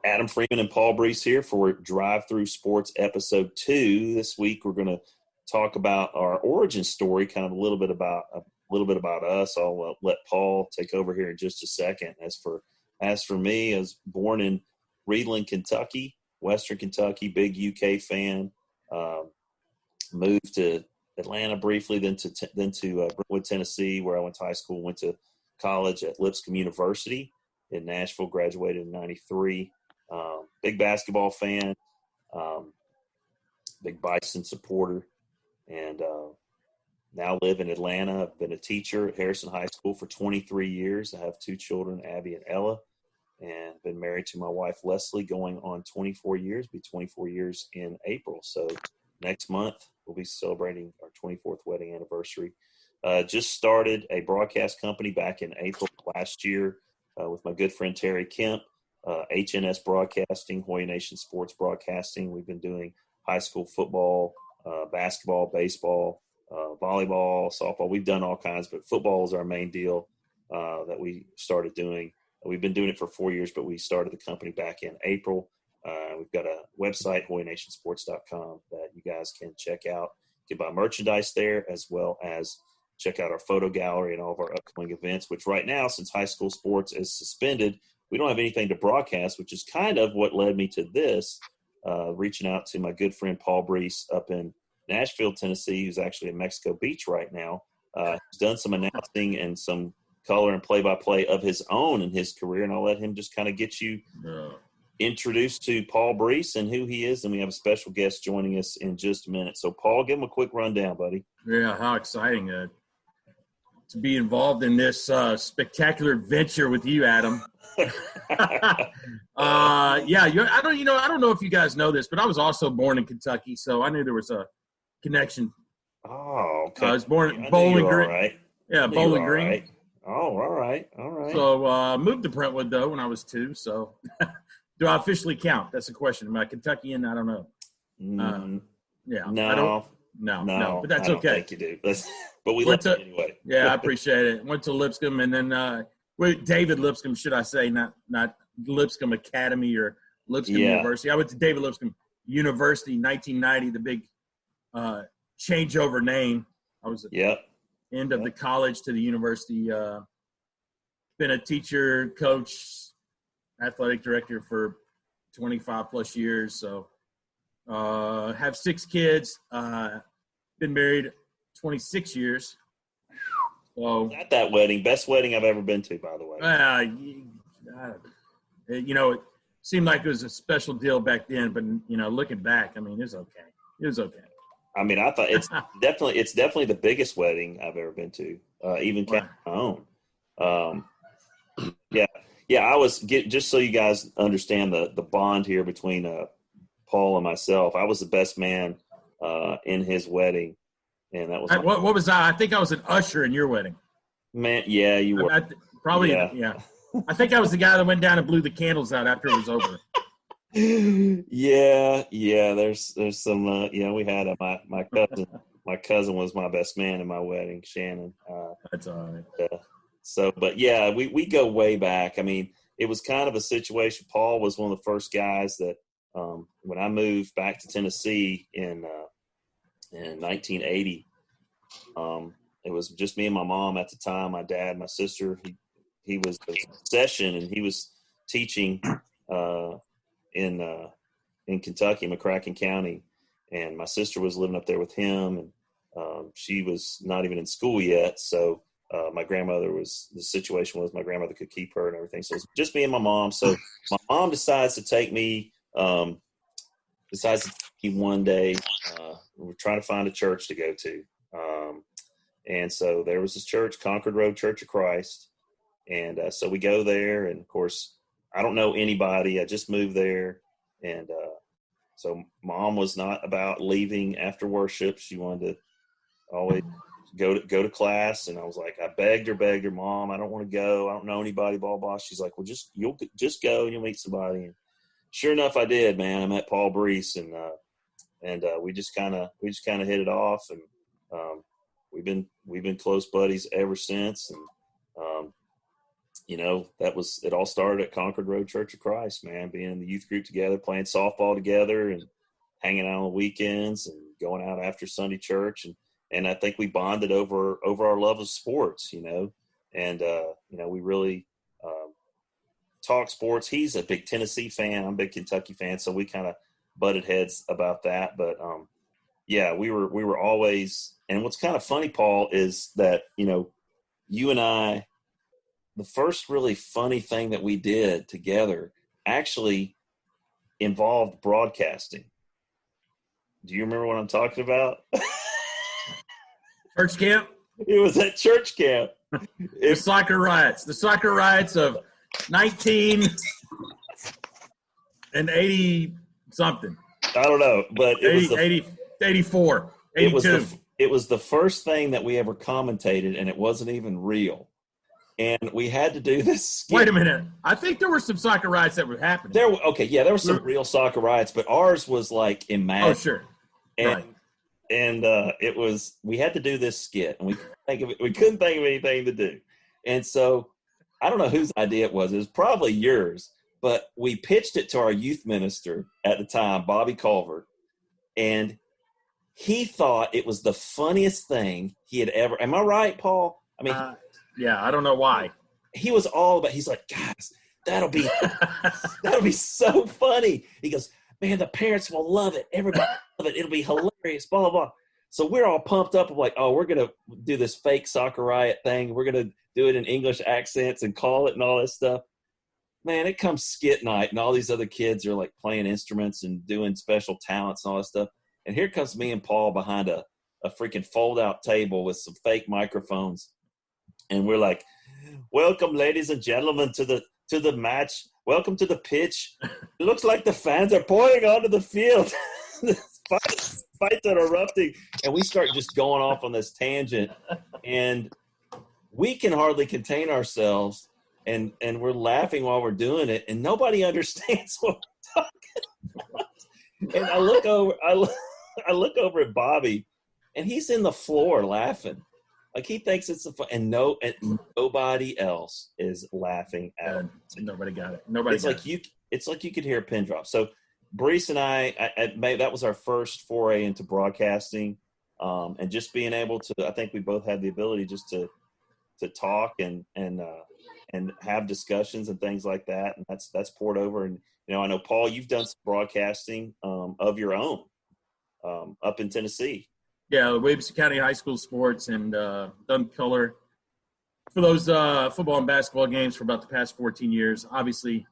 Adam Freeman and Paul Brees here for Drive Through Sports Episode 2. This week we're going to talk about our origin story, kind of a little bit about us. I'll let Paul take over here in just a second. As for me, I was born in Reedland, Kentucky, Western Kentucky, big UK fan. Moved to Atlanta briefly, then to Brentwood, Tennessee, where I went to high school. Went to college at Lipscomb University in Nashville. Graduated in '93. Big basketball fan, big Bison supporter, and now live in Atlanta. I've been a teacher at Harrison High School for 23 years. I have 2 children, Abby and Ella, and been married to my wife, Leslie, going on 24 years, be 24 years in April. So next month, we'll be celebrating our 24th wedding anniversary. Just started a broadcast company back in April last year with my good friend Terry Kemp. HNS Broadcasting, Hoya Nation Sports Broadcasting. We've been doing high school football, basketball, baseball, volleyball, softball. We've done all kinds, but football is our main deal that we started doing. We've been doing it for 4 years, but we started the company back in April. We've got a website, HoyaNationSports.com, that you guys can check out. You can buy merchandise there, as well as check out our photo gallery and all of our upcoming events, which right now, since high school sports is suspended, we don't have anything to broadcast, which is kind of what led me to this, reaching out to my good friend Paul Brees up in Nashville, Tennessee, who's actually in Mexico Beach right now. He's done some announcing and some color and play-by-play of his own in his career, and I'll let him just kind of get you introduced to Paul Brees and who he is, and we have a special guest joining us in just a minute. So, Paul, give him a quick rundown, buddy. Yeah, how exciting to be involved in this spectacular adventure with you, Adam. I don't know if you guys know this, but I was also born in Kentucky, so I knew there was a connection. Oh, okay. I was born at Bowling Green. Right. Yeah, Bowling Green. Right. Oh, all right. So moved to Brentwood though when I was 2. So do I officially count? That's the question. Am I Kentuckian? I don't know. Yeah. No. No. But that's I don't okay. think you do. But we love it anyway. Yeah, I appreciate it. Went to Lipscomb, and then David Lipscomb, should I say, not Lipscomb Academy or Lipscomb University. I went to David Lipscomb University, 1990, the big changeover name. I was at the end of the college to the university. Been a teacher, coach, athletic director for 25 plus years. So have 6 kids. Been married 26 years. So at that wedding, best wedding I've ever been to, by the way. It seemed like it was a special deal back then, but looking back, I mean, it was okay. It was okay. I mean, I thought it's definitely the biggest wedding I've ever been to, even counting my own. I was just so you guys understand the bond here between Paul and myself. I was the best man in his wedding, and that was what was I? I think I was an usher in your wedding. Man, yeah, you were probably. Yeah. I think I was the guy that went down and blew the candles out after it was over. Yeah. There's some. We had my cousin was my best man in my wedding, Shannon. That's all right. But we go way back. I mean, it was kind of a situation. Paul was one of the first guys that when I moved back to Tennessee in 1980. It was just me and my mom at the time. My dad, my sister. He was in session, and he was teaching in Kentucky, McCracken County, and my sister was living up there with him, and she was not even in school yet. So my grandmother the situation was my grandmother could keep her and everything. So it was just me and my mom. So my mom decides to take me one day. We're trying to find a church to go to. And so there was this church, Concord Road Church of Christ. And so we go there, and of course, I don't know anybody. I just moved there. And so Mom was not about leaving after worship. She wanted to always go to class. And I was like, I begged her, Mom, I don't want to go. I don't know anybody, blah, blah. She's like, well, you'll just go and you'll meet somebody. And sure enough, I did, man. I met Paul Brees, and we just kind of hit it off. And we've been close buddies ever since. And it all started at Concord Road Church of Christ, man, being in the youth group together, playing softball together and hanging out on the weekends and going out after Sunday church. And I think we bonded over our love of sports, and, we really talk sports. He's a big Tennessee fan. I'm a big Kentucky fan. So we kind of butted heads about that. But, we were always, and what's kind of funny, Paul, is that, you and I, the first really funny thing that we did together actually involved broadcasting. Do you remember what I'm talking about? Church camp? It was at church camp. The soccer riots. The soccer riots of 1980 something. I don't know, but it 84, 82. It was the first thing that we ever commentated, and it wasn't even real. And we had to do this skit. Wait a minute. I think there were some soccer riots that were happening. There were some real soccer riots, but ours was like imagined. Oh, sure. And, right. And it was, we had to do this skit, and we couldn't think of anything to do. And so I don't know whose idea it was. It was probably yours, but we pitched it to our youth minister at the time, Bobby Culver, and he thought it was the funniest thing he had ever. Am I right, Paul? I mean, yeah, I don't know why. He was all about. He's like, guys, that'll be so funny. He goes, man, the parents will love it. Everybody will love it. It'll be hilarious. Blah blah blah. So we're all pumped up. Like, oh, we're gonna do this fake soccer riot thing. We're gonna do it in English accents and call it and all this stuff. Man, it comes skit night, and all these other kids are like playing instruments and doing special talents and all this stuff. And here comes me and Paul behind a freaking fold-out table with some fake microphones. And we're like, welcome, ladies and gentlemen, to the match. Welcome to the pitch. It looks like the fans are pouring onto the field. Fights are erupting. And we start just going off on this tangent. And we can hardly contain ourselves. And we're laughing while we're doing it. And nobody understands what we're talking about. And I look over at Bobby, and he's in the floor laughing. Like he thinks it's and nobody else is laughing at him. Nobody got it. It's like you could hear a pin drop. So Brees and I that was our first foray into broadcasting, and just being able to. I think we both had the ability just to talk and have discussions and things like that. And that's poured over. And I know, Paul, you've done some broadcasting of your own up in Tennessee. Yeah, Williamson County High School sports, and done color for those football and basketball games for about the past 14 years. Obviously,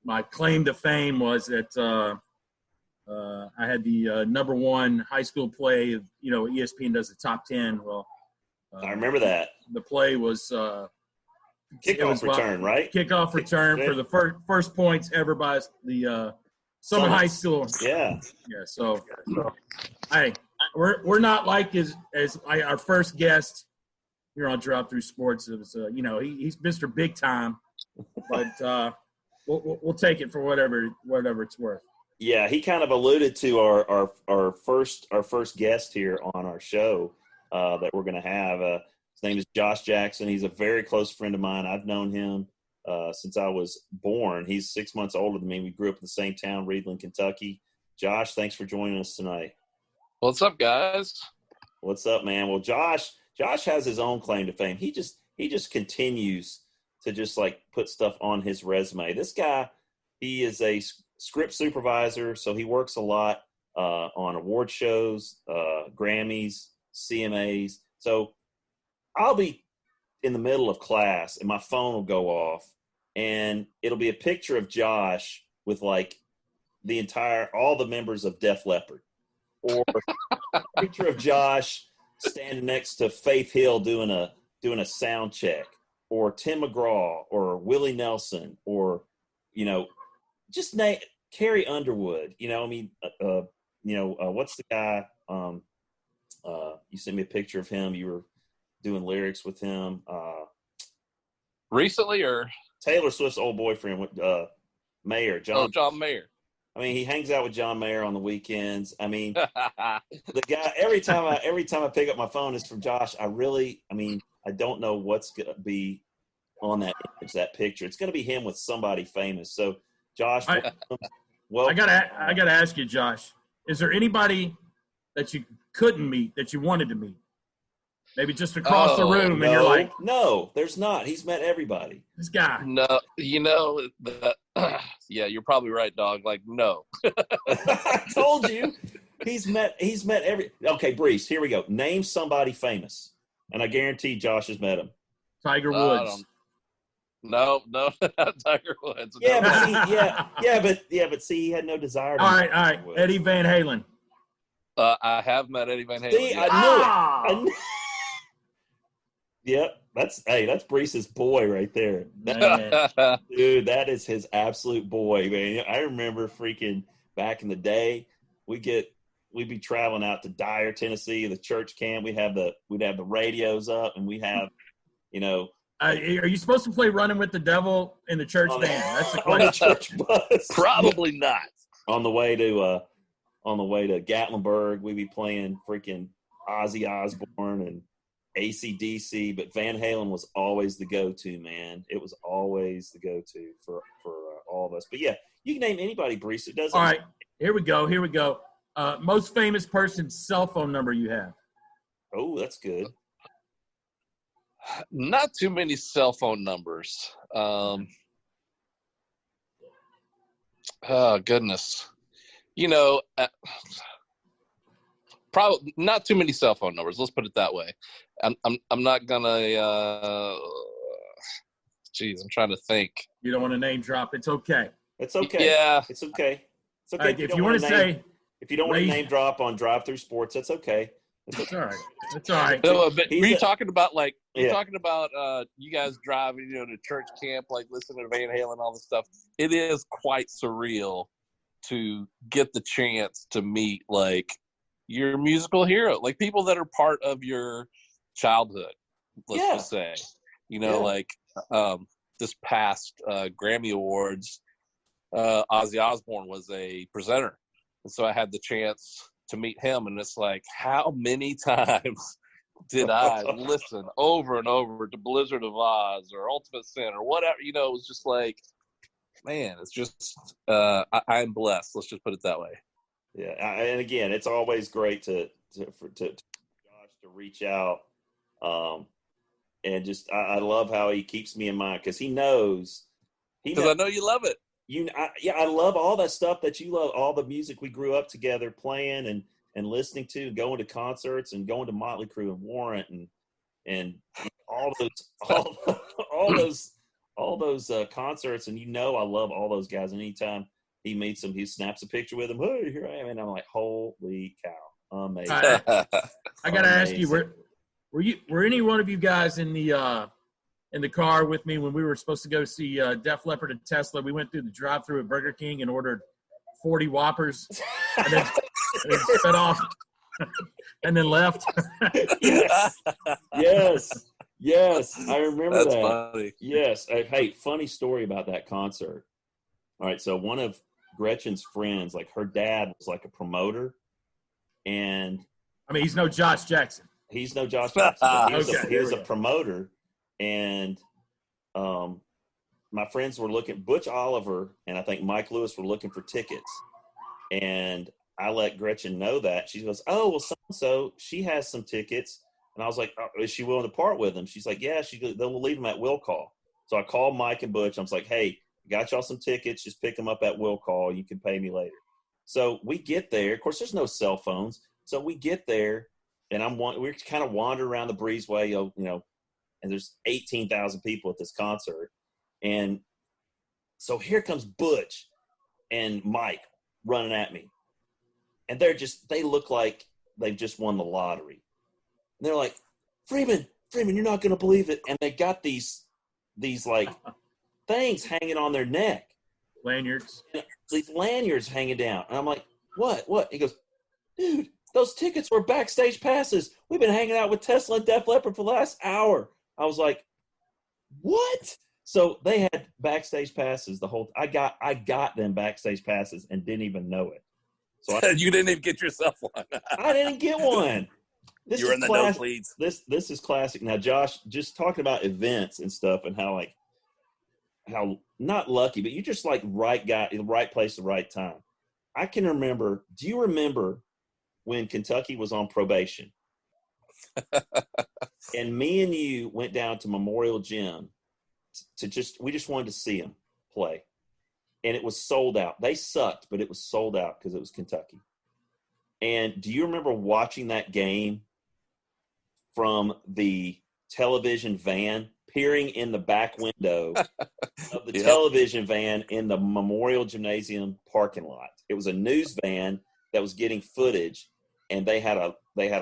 my claim to fame was that I had the number one high school play. ESPN does the top 10. Well, I remember that. The play was kickoff return, right? Kickoff return for the first points ever by the Summit High School. Yeah. Yeah. So we're not like as our first guest here on Drop Through Sports. It was, he's Mr. Big Time, but we'll take it for whatever it's worth. Yeah, he kind of alluded to our first guest here on our show that we're going to have. His name is Josh Jackson. He's a very close friend of mine. I've known him since I was born. He's 6 months older than me. We grew up in the same town, Reedland, Kentucky. Josh, thanks for joining us tonight. What's up, guys? What's up, man? Well, Josh has his own claim to fame. He just continues to just like put stuff on his resume. This guy, he is a script supervisor, so he works a lot on award shows, Grammys, CMAs. So I'll be in the middle of class and my phone will go off and it'll be a picture of Josh with like all the members of Def Leppard, or a picture of Josh standing next to Faith Hill doing a sound check, or Tim McGraw, or Willie Nelson, or just name Carrie Underwood. What's the guy? You sent me a picture of him. You were doing lyrics with him recently, or Taylor Swift's old boyfriend, Mayer, John. Oh, John Mayer. I mean, he hangs out with John Mayer on the weekends. I mean, the guy. Every time I pick up my phone, it's from Josh. I don't know what's gonna be on that image, that picture. It's going to be him with somebody famous. So, Josh, I gotta ask you, Josh. Is there anybody that you couldn't meet that you wanted to meet? Maybe just across the room, and you're like, no, there's not. He's met everybody. This guy. No, yeah, you're probably right, dog. Like, no. I told you. He's met every. Okay, Brees, here we go. Name somebody famous, and I guarantee Josh has met him. Tiger Woods. No, not Tiger Woods. Yeah, but see, he had no desire. All right. Eddie Van Halen. I have met Eddie Van Halen. See, yeah. I knew it. Yep, that's Brees's boy right there. Dude, that is his absolute boy, man. I remember freaking back in the day, we'd be traveling out to Dyer, Tennessee, the church camp. We'd have the radios up, and we have, are you supposed to play Running with the Devil in the church band? That's the on the question. church bus. Probably not. On the way to Gatlinburg, we'd be playing freaking Ozzy Osbourne and AC/DC, but Van Halen was always the go-to, man. It was always the go-to for all of us. But yeah, you can name anybody, Brees. It doesn't. All right, here we go. Most famous person's cell phone number you have. Oh, that's good. Not too many cell phone numbers. Oh goodness, probably not too many cell phone numbers. Let's put it that way. I'm not gonna. Geez, I'm trying to think. You don't want to name drop. It's okay. It's okay. Yeah, it's okay. It's okay. Right, if you want to say, if you don't want to name drop on Drive Through Sports, that's okay. It's all right. It's all right. No, but were you talking about you guys driving, to church camp, like listening to Van Halen and all this stuff? It is quite surreal to get the chance to meet like your musical hero, like people that are part of your childhood. Let's just say, like this past Grammy Awards, Ozzy Osbourne was a presenter, and so I had the chance to meet him, and it's like, how many times did I listen over and over to Blizzard of Oz or Ultimate Sin or whatever? It was just like, man, it's just I'm blessed. Let's just put it that way. Yeah, and again, it's always great for Josh to reach out, and just I love how he keeps me in mind because he knows. Because I know you love it. I love all that stuff that you love, all the music we grew up together playing and listening to, going to concerts and going to Motley Crue and Warrant and all those concerts. And I love all those guys. And anytime he meets them, he snaps a picture with them. Hey, here I am, and I'm like, holy cow, amazing! I gotta ask you, were any one of you guys in the car with me when we were supposed to go see Def Leppard and Tesla? We went through the drive-thru at Burger King and ordered 40 Whoppers and then sped off and then left. Yes. I remember That's that. Funny. Yes. Hey, funny story about that concert. All right, so one of Gretchen's friends, like her dad was like a promoter, and he's no Josh Jackson. He's no Josh Jackson. But he was a go. promoter. And my friends were looking, Butch Oliver and I think Mike Lewis were looking for tickets. And I let Gretchen know that. She goes, oh, well, so she has some tickets. And I was like, oh, is she willing to part with them? She's like, yeah, they'll leave them at will call. So I called Mike and Butch. I was like, hey, got y'all some tickets. Just pick them up at will call. You can pay me later. So we get there. Of course, there's no cell phones. So we get there, and we're kind of wandering around the breezeway, and there's 18,000 people at this concert. And so here comes Butch and Mike running at me. And they look like they've just won the lottery. And they're like, Freeman, you're not going to believe it. And they got these like things hanging on their neck. Lanyards. These lanyards hanging down. And I'm like, what? He goes, dude, those tickets were backstage passes. We've been hanging out with Tesla and Def Leppard for the last hour. I was like, what? So they had backstage passes I got them backstage passes and didn't even know it. So you didn't even get yourself one. I didn't get one. You were in the nosebleeds. This is classic. Now, Josh, just talking about events and stuff and how not lucky, but you just like right guy in the right place, the right time. I can remember. Do you remember when Kentucky was on probation? And me and you went down to Memorial Gym we just wanted to see them play. And it was sold out. They sucked, but it was sold out because it was Kentucky. And do you remember watching that game from the television van, peering in the back window of the television van in the Memorial Gymnasium parking lot? It was a news van that was getting footage, and they had a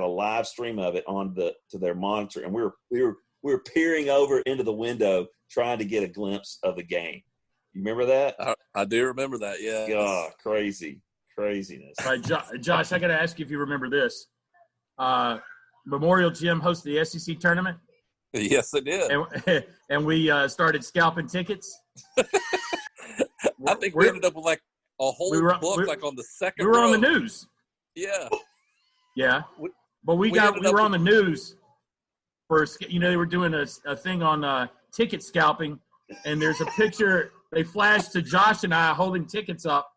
live stream of it to their monitor, and we were peering over into the window trying to get a glimpse of the game. You remember that? I do remember that. Yeah. God, craziness. All right, Josh, I got to ask you if you remember this. Memorial Gym hosted the SEC tournament. Yes, it did. And we started scalping tickets. I think we ended up with like a whole book, like on the second. We were row. on the news. Yeah. Yeah. But we were on the news for, they were doing a thing on ticket scalping, and there's a picture they flashed to Josh and I holding tickets up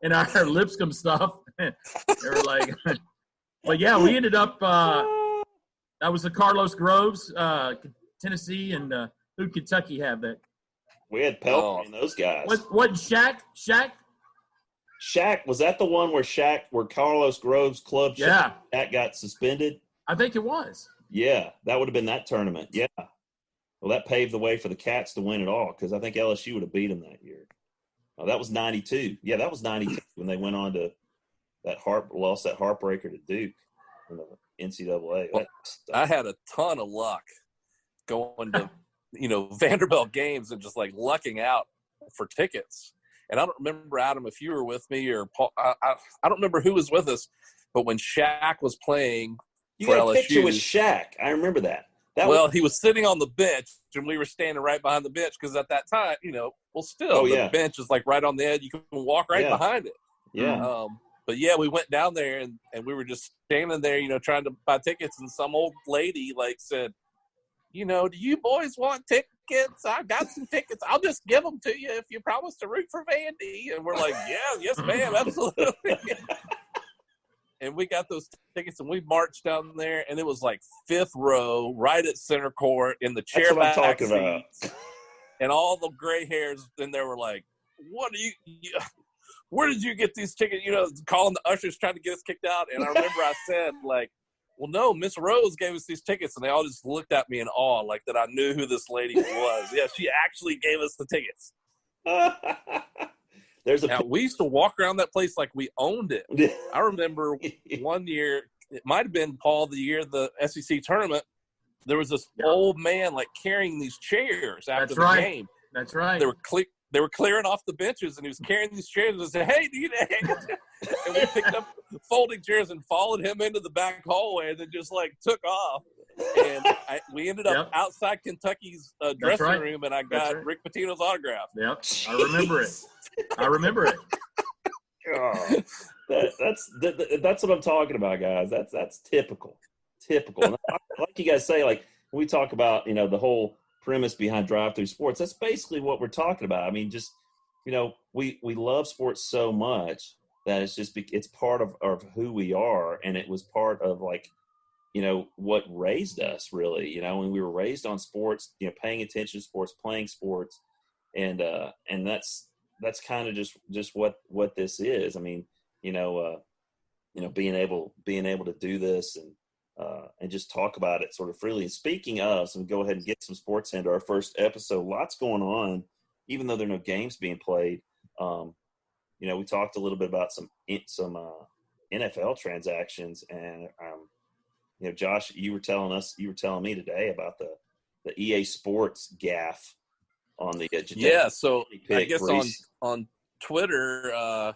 and our Lipscomb stuff. They were like, but yeah, we ended up, that was the Carlos Groves, Tennessee, and who'd Kentucky have that? We had Pelton and those guys. What Shaq? Shaq, was that the one where Carlos Groves' club Shaq got suspended? I think it was. Yeah, that would have been that tournament. Yeah. Well, that paved the way for the Cats to win it all because I think LSU would have beat them that year. Oh, that was 92. Yeah, that was 92 when they went on to lost that heartbreaker to Duke in the NCAA. Well, I had a ton of luck going to, Vanderbilt games and just like lucking out for tickets. And I don't remember, Adam, if you were with me or Paul. I don't remember who was with us, but when Shaq was playing for LSU. You got a picture with Shaq. I remember that. He was sitting on the bench, and we were standing right behind the bench because at that time, the bench is like right on the edge. You can walk right behind it. Yeah. But, yeah, we went down there, and we were just standing there, trying to buy tickets, and some old lady, said, do you boys want tickets? I got some tickets. I'll just give them to you if you promise to root for Vandy. And we're like, yes, ma'am, absolutely. And we got those tickets, and we marched down there, and it was like fifth row, right at center court, in the chair back seats. And all the gray hairs in there were like, what are you where did you get these tickets? Calling the ushers, trying to get us kicked out. And I remember I said, well, no, Miss Rose gave us these tickets. And they all just looked at me in awe, like that I knew who this lady was. Yeah, she actually gave us the tickets. We used to walk around that place like we owned it. I remember one year, it might have been, Paul, the year of the SEC tournament, there was this old man carrying these chairs after the game. That's right. They were clearing off the benches, and he was carrying these chairs and said, hey, do you need And we picked up folding chairs and followed him into the back hallway and then just took off. And we ended up outside Kentucky's dressing room, and I got Rick Pitino's autograph. Yep, I remember it. Oh, that's what I'm talking about, guys. That's typical. And like you guys say, when we talk about the whole premise behind drive-through sports, that's basically what we're talking about. I mean, just we love sports so much that it's part of who we are, and it was part of what raised us, really. When we were raised on sports, paying attention to sports, playing sports, and that's kind of just what this is. I mean, being able to do this and just talk about it sort of freely. And speaking of, so we go ahead and get some sports into our first episode. Lots going on, even though there are no games being played. We talked a little bit about some NFL transactions, and Josh, you were telling me today about the EA Sports gaffe on the So I guess on Twitter,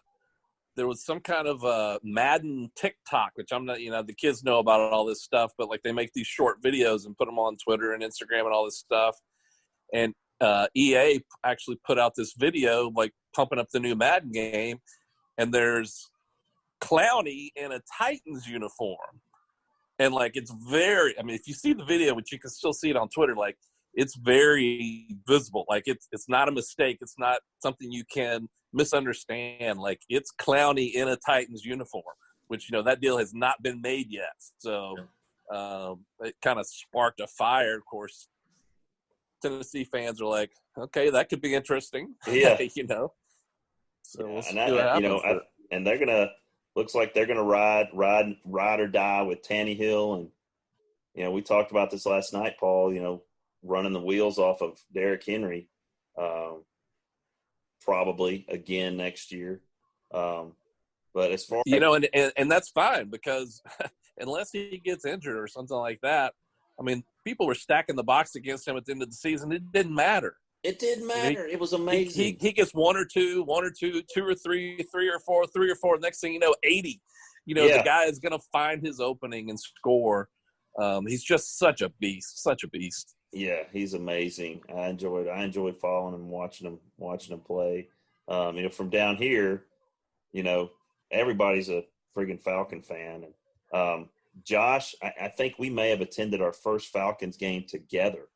there was some kind of Madden TikTok, which I'm not, the kids know about all this stuff, but they make these short videos and put them on Twitter and Instagram and all this stuff. And EA actually put out this video, pumping up the new Madden game, and there's Clowney in a Titans uniform. And like, it's very, I mean, if you see the video, which you can still see it on Twitter, like, it's very visible. Like, it's not a mistake. It's not something you can misunderstand. Like, it's Clowney in a Titans uniform, which, you know, that deal has not been made yet. So it kind of sparked a fire. Of course, Tennessee fans are like, okay, that could be interesting. Yeah. You know? So we'll see what you happens. know, and they're going to, looks like they're going to ride or die with Tannehill. And, you know, we talked about this last night, Paul, you know, running the wheels off of Derrick Henry, probably again next year. But as far you know, and that's fine, because unless he gets injured or something like that, I mean, people were stacking the box against him at the end of the season. It didn't matter. It didn't matter. You know, it was amazing. He gets one or two, two or three or four. Next thing you know, 80. You know, the guy is going to find his opening and score. He's just such a beast. Yeah, he's amazing. I enjoyed following him, watching him play. You know, from down here, you know, everybody's a friggin' Falcon fan. And Josh, I think we may have attended our first Falcons game together.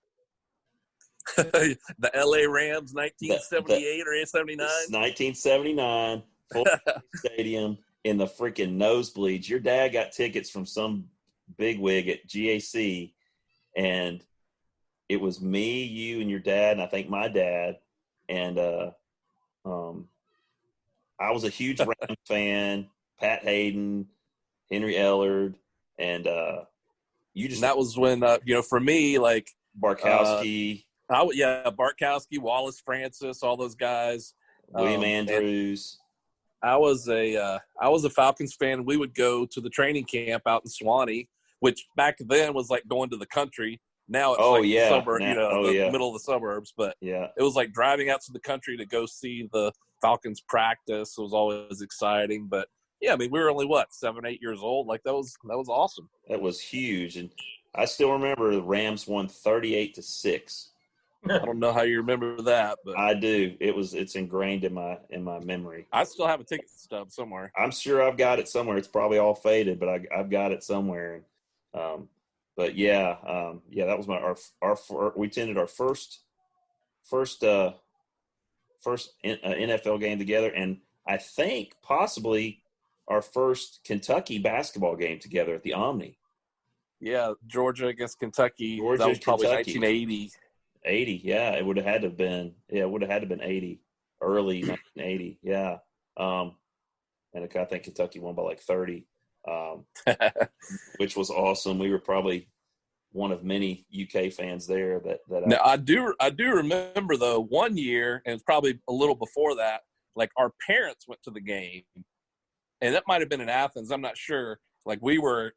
The LA Rams, 1978 or 79? 1979, full stadium in the freaking nosebleeds. Your dad got tickets from some bigwig at GAC, and it was me, you, and your dad, and I think my dad. And I was a huge Rams fan, Pat Hayden, Henry Ellard, and you just – that was when, you know, for me, like – Barkowski. Barkowski, Wallace Francis, all those guys. William Andrews. I was a Falcons fan. We would go to the training camp out in Swanee, which back then was like going to the country. Now it's the suburb, middle of the suburbs. But it was like driving out to the country to go see the Falcons practice. It was always exciting. But yeah, I mean, we were only 7, 8 years old. Like that was awesome. That was huge, and I still remember the Rams won 38-6. I don't know how you remember that, but I do. It's ingrained in my memory. I still have a ticket stub somewhere. I'm sure I've got it somewhere. It's probably all faded, but I've got it somewhere. But that was our we attended our first NFL game together, and I think possibly our first Kentucky basketball game together at the Omni. Yeah, Georgia against Kentucky. That was probably Kentucky. 1980. 80, yeah. It would have had to have been 80, early 1980, yeah. And I think Kentucky won by like 30, which was awesome. We were probably one of many UK fans there Now, I do remember, though, one year, and it's probably a little before that, like our parents went to the game, and that might have been in Athens. I'm not sure. Like we were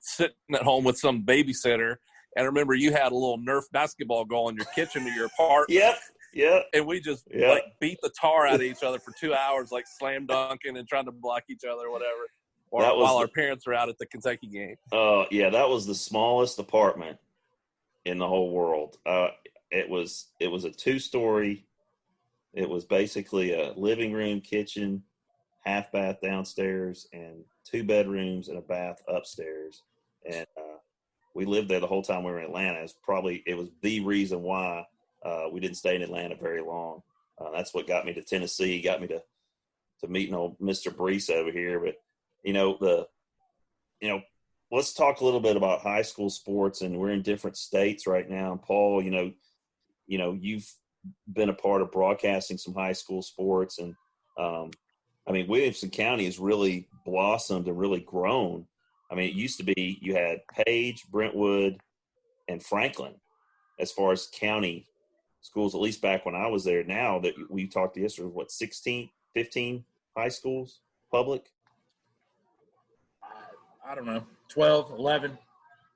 sitting at home with some babysitter, and I remember you had a little Nerf basketball goal in your kitchen to your apartment. Yep. And we just like beat the tar out of each other for 2 hours, like slam dunking and trying to block each other or whatever. While our parents were out at the Kentucky game. That was the smallest apartment in the whole world. It was a 2-story. It was basically a living room, kitchen, half bath downstairs, and 2 bedrooms and a bath upstairs. And we lived there the whole time we were in Atlanta. It was the reason why we didn't stay in Atlanta very long. That's what got me to Tennessee, got me to meeting old Mr. Brees over here. But let's talk a little bit about high school sports, and we're in different states right now. And Paul, you've been a part of broadcasting some high school sports, and Williamson County has really blossomed and really grown. I mean, it used to be you had Page, Brentwood, and Franklin as far as county schools, at least back when I was there. Now that we talked to yesterday, 16, 15 high schools, public? I don't know, 12, 11.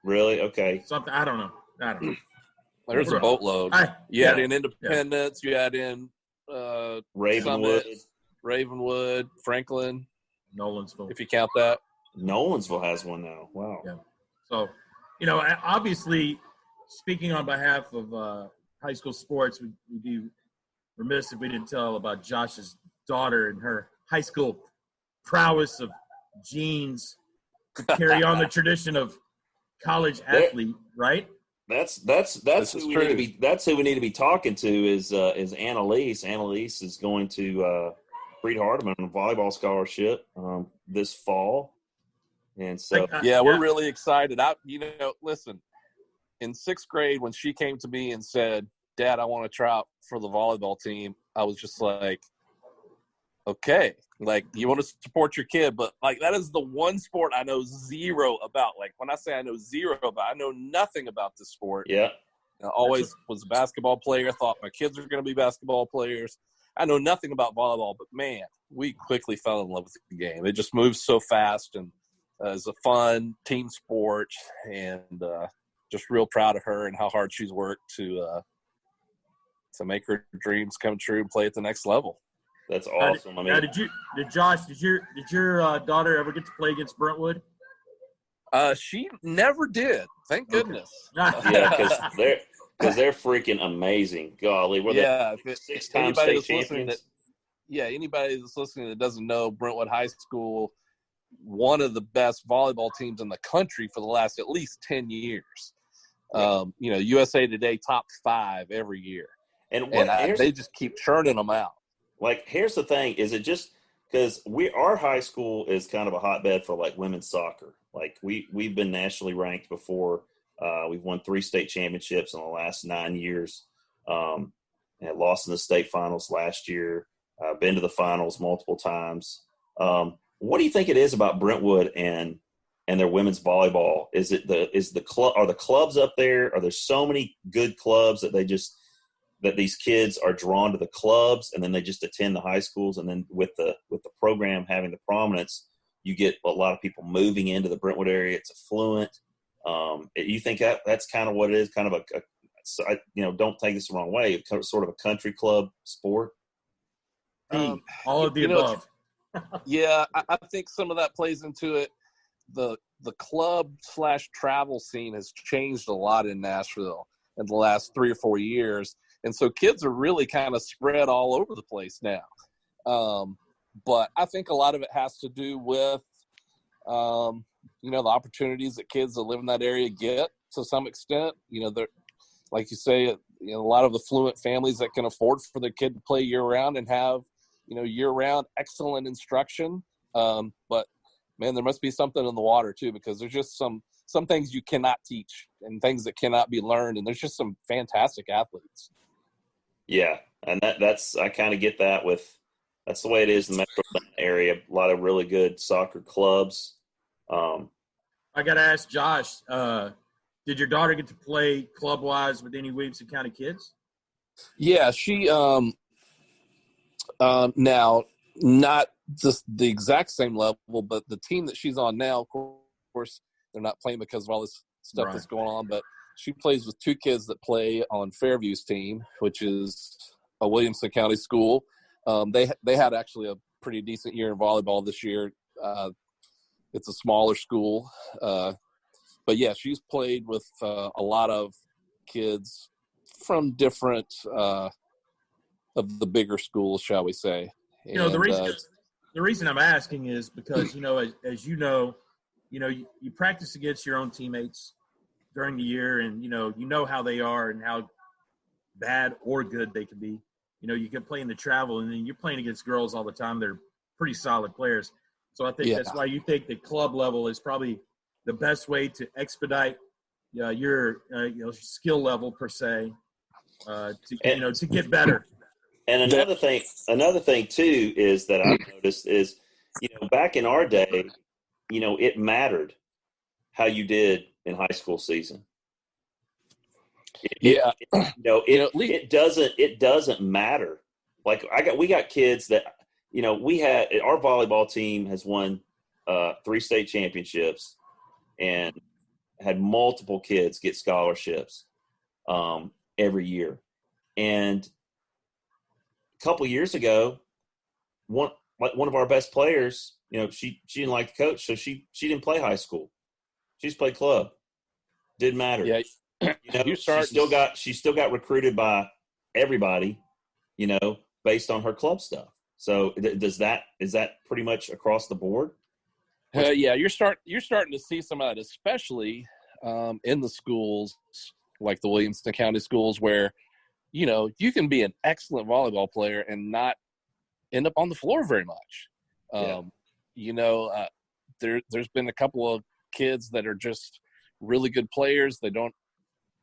Really? Okay. Something, I don't know. There's a boatload. You had in Independence, you had in Ravenwood, Summit, Ravenwood, Franklin, Nolensville, if you count that. Nolensville has one now. Wow. Yeah. So, obviously, speaking on behalf of high school sports, we'd be remiss if we didn't tell about Josh's daughter and her high school prowess of jeans, carry on the tradition of college athlete, right? That's who we need to be. That's who we need to be talking to is Annalise. Annalise is going to Freed Hardeman on a volleyball scholarship this fall, and so we're really excited. Listen, in 6th grade when she came to me and said, "Dad, I want to try out for the volleyball team," I was just like, "Okay, like you want to support your kid, but like that is the one sport I know zero about. Like when I say I know zero about, I know nothing about this sport. Yeah, I always was a basketball player. Thought my kids were going to be basketball players. I know nothing about volleyball, but man, we quickly fell in love with the game. It just moves so fast, and it's a fun team sport, and just real proud of her and how hard she's worked to make her dreams come true and play at the next level." That's awesome. Did your daughter ever get to play against Brentwood? She never did. Thank goodness. Yeah, because they're freaking amazing. Golly, were they 6-time state champions? Anybody that's listening that doesn't know, Brentwood High School, one of the best volleyball teams in the country for the last at least 10 years. USA Today top 5 every year, and they just keep churning them out. Like, here's the thing: is it just because our high school is kind of a hotbed for like women's soccer? Like we've been nationally ranked before. We've won 3 state championships in the last 9 years. And lost in the state finals last year. Been to the finals multiple times. What do you think it is about Brentwood and their women's volleyball? Is the club? Are the clubs up there? Are there so many good clubs that these kids are drawn to the clubs, and then they just attend the high schools, and then with the program having the prominence, you get a lot of people moving into the Brentwood area. It's affluent. You think that's kind of what it is? Kind of don't take this the wrong way. Sort of a country club sport. All of the above. I think some of that plays into it. The club / travel scene has changed a lot in Nashville in the last 3 or 4 years. And so kids are really kind of spread all over the place now. But I think a lot of it has to do with, the opportunities that kids that live in that area get to some extent. They're, like you say, a lot of affluent families that can afford for their kid to play year-round and have, year-round excellent instruction. But, man, there must be something in the water, too, because there's just some things you cannot teach and things that cannot be learned, and there's just some fantastic athletes. Yeah, and that's I kind of get that that's the way it is in the metro area. A lot of really good soccer clubs. I got to ask Josh, did your daughter get to play club-wise with any Williamson County kids? Yeah, she now not just the exact same level, but the team that she's on now, of course, they're not playing because of all this stuff that's going on, but she plays with 2 kids that play on Fairview's team, which is a Williamson County school. They had actually a pretty decent year in volleyball this year. It's a smaller school. But, yeah, she's played with a lot of kids from different of the bigger schools, shall we say. The reason I'm asking is because, as you know, you practice against your own teammates during the year, and you know how they are and how bad or good they can be. You can play in the travel, and then you're playing against girls all the time. They're pretty solid players. So I think that's why you think the club level is probably the best way to expedite your skill level per se to get better. And another thing too is that I've noticed is back in our day, it mattered how you did in high school season. It doesn't matter. Like we got kids that our volleyball team has won 3 state championships and had multiple kids get scholarships every year. And a couple years ago, one of our best players, she didn't like the coach, so she didn't play high school. She just played club. Didn't matter. Yeah. She still got recruited by everybody, based on her club stuff. So is that pretty much across the board? Yeah, you're starting to see some of that, especially in the schools like the Williamson County schools, where you can be an excellent volleyball player and not end up on the floor very much. There's been a couple of kids that are just really good players. They don't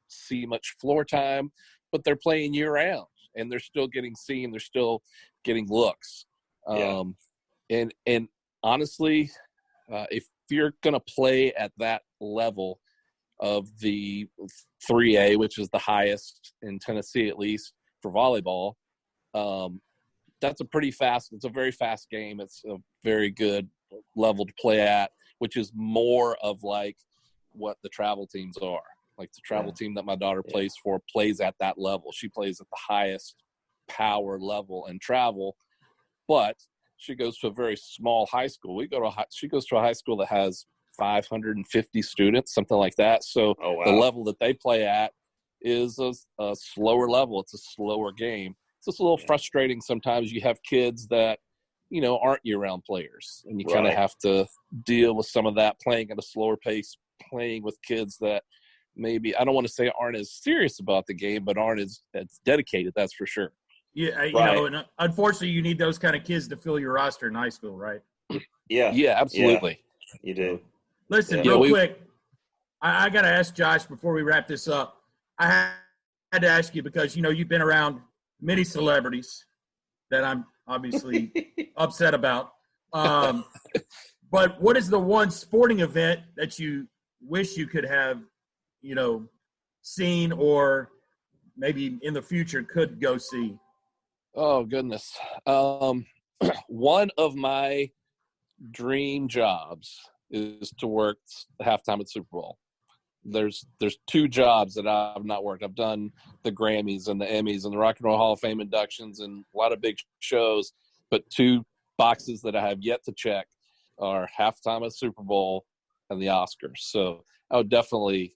see much floor time, but they're playing year round and they're still getting seen. They're still getting looks. And honestly, if you're going to play at that level of the 3A, which is the highest in Tennessee, at least for volleyball, it's a very fast game. It's a very good level to play at, which is more of like what the travel teams are. Like the travel team that my daughter plays for plays at that level. She plays at the highest power level in travel, but she goes to a very small high school. She goes to a high school that has 550 students, something like that. So the level that they play at is a slower level. It's a slower game. It's just a little frustrating sometimes. You have kids that, aren't year-round players, and you kind of have to deal with some of that, playing at a slower pace, playing with kids that maybe, I don't want to say aren't as serious about the game, but aren't as dedicated, that's for sure. Yeah, and unfortunately you need those kind of kids to fill your roster in high school, right? Yeah. Yeah, absolutely. Yeah, you do. Listen, real quick, I got to ask Josh before we wrap this up. I had to ask you because, you've been around many celebrities that I'm obviously upset about. But what is the one sporting event that you wish you could have, seen or maybe in the future could go see? Oh, goodness. One of my dream jobs is to work halftime at Super Bowl. There's two jobs that I've not worked. I've done the Grammys and the Emmys and the Rock and Roll Hall of Fame inductions and a lot of big shows, but two boxes that I have yet to check are halftime at Super Bowl and the Oscars. So I would definitely,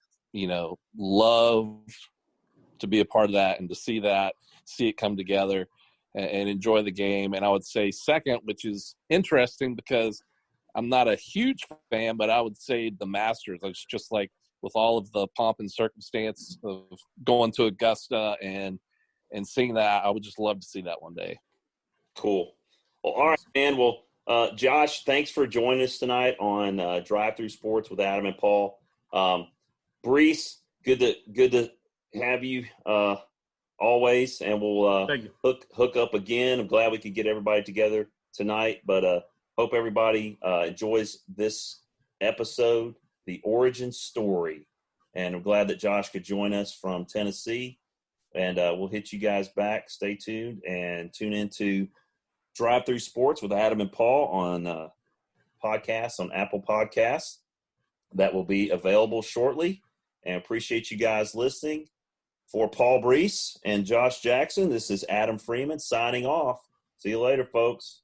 love to be a part of that and to see it come together and enjoy the game. And I would say second, which is interesting because I'm not a huge fan, but I would say the Masters. It's just like with all of the pomp and circumstance of going to Augusta and seeing that, I would just love to see that one day. Cool. Well, all right, man. Well, Josh, thanks for joining us tonight on Drive Through Sports with Adam and Paul. Brees, good to have you always, and we'll hook up again. I'm glad we could get everybody together tonight, but hope everybody enjoys this episode, The Origin Story, and I'm glad that Josh could join us from Tennessee, and we'll hit you guys back. Stay tuned and tune into Drive Through Sports with Adam and Paul on podcasts on Apple Podcasts. That will be available shortly, and appreciate you guys listening. For Paul Brees and Josh Jackson, this is Adam Freeman signing off. See you later, folks.